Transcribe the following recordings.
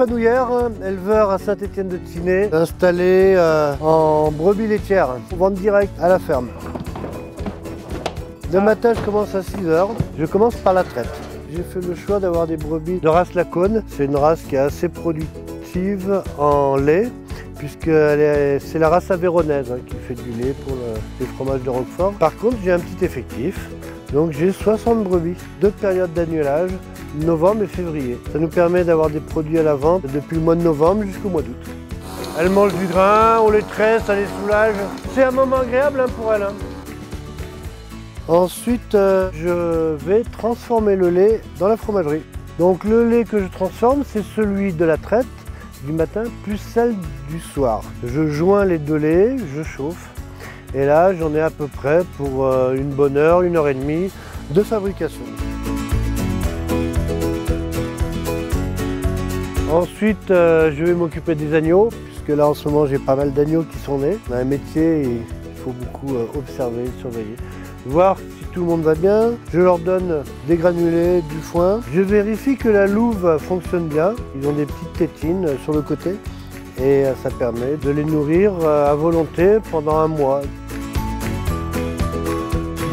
Grenouillère, éleveur à Saint-Étienne-de-Tinée, installé en brebis laitières. On vend direct à la ferme. Le matin, je commence à 6 h. Je commence par la traite. J'ai fait le choix d'avoir des brebis de race Lacaune. C'est une race qui est assez productive en lait, puisque c'est la race avéronaise qui fait du lait pour les fromages de Roquefort. Par contre, j'ai un petit effectif. Donc j'ai 60 brebis, 2 périodes d'annulage, novembre et février. Ça nous permet d'avoir des produits à la vente depuis le mois de novembre jusqu'au mois d'août. Elles mangent du grain, on les tresse, ça les soulage. C'est un moment agréable pour elles. Ensuite, je vais transformer le lait dans la fromagerie. Donc le lait que je transforme, c'est celui de la traite du matin plus celle du soir. Je joins les deux laits, je chauffe. Et là, j'en ai à peu près pour une bonne heure, 1 h 30 de fabrication. Ensuite, je vais m'occuper des agneaux, puisque là, en ce moment, j'ai pas mal d'agneaux qui sont nés. On a un métier et il faut beaucoup observer, surveiller, voir si tout le monde va bien. Je leur donne des granulés, du foin. Je vérifie que la louve fonctionne bien. Ils ont des petites tétines sur le côté. Et ça permet de les nourrir à volonté pendant 1 mois.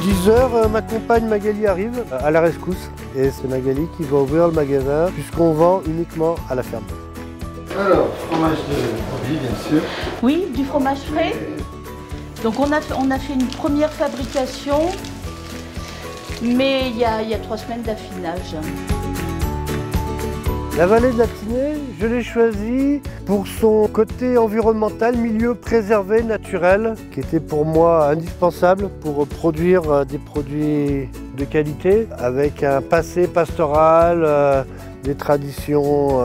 10 h, ma compagne Magali arrive à la rescousse. Et c'est Magali qui va ouvrir le magasin puisqu'on vend uniquement à la ferme. Alors, fromage de brebis, bien sûr. Oui, du fromage frais. Donc on a fait une première fabrication, mais il y a 3 semaines d'affinage. La vallée de la Tinée, je l'ai choisie pour son côté environnemental, milieu préservé, naturel, qui était pour moi indispensable pour produire des produits de qualité, avec un passé pastoral, des traditions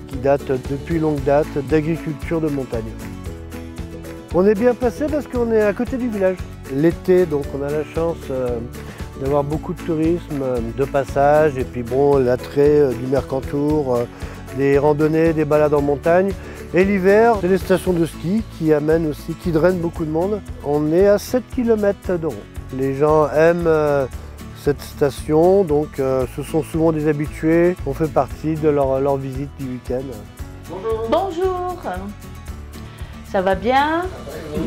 qui datent depuis longue date d'agriculture de montagne. On est bien placé parce qu'on est à côté du village. L'été, donc on a la chance d'avoir beaucoup de tourisme, de passage, et puis bon, l'attrait du Mercantour, des randonnées, des balades en montagne. Et l'hiver, c'est les stations de ski qui amènent aussi, qui drainent beaucoup de monde. On est à 7 km d'Oron. Les gens aiment cette station, donc ce sont souvent des habitués. On fait partie de leur visite du week-end. Bonjour. Bonjour. Ça va bien?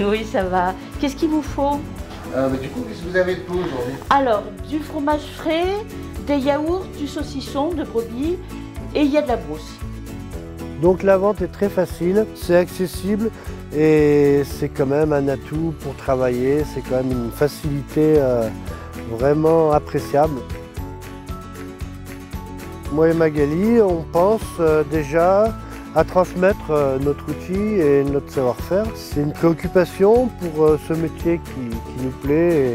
Oui, ça va. Qu'est-ce qu'il vous faut? Du coup, qu'est-ce que vous avez de beau aujourd'hui? Alors, du fromage frais, des yaourts, du saucisson de brebis et il y a de la brousse. Donc la vente est très facile, c'est accessible et c'est quand même un atout pour travailler. C'est quand même une facilité vraiment appréciable. Moi et Magali, on pense déjà à transmettre notre outil et notre savoir-faire. C'est une préoccupation pour ce métier qui nous plaît et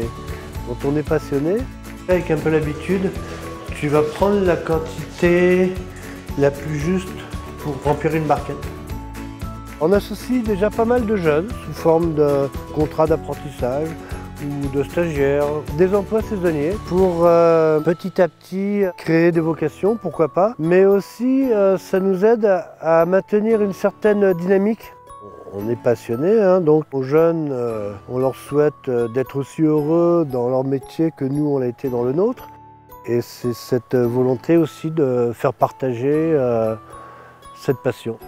dont on est passionné. Avec un peu l'habitude, tu vas prendre la quantité la plus juste pour remplir une barquette. On associe déjà pas mal de jeunes sous forme de contrats d'apprentissage ou de stagiaires, des emplois saisonniers pour petit à petit créer des vocations, pourquoi pas, mais aussi ça nous aide à maintenir une certaine dynamique. On est passionné, donc aux jeunes, on leur souhaite d'être aussi heureux dans leur métier que nous on l'a été dans le nôtre. Et c'est cette volonté aussi de faire partager cette passion.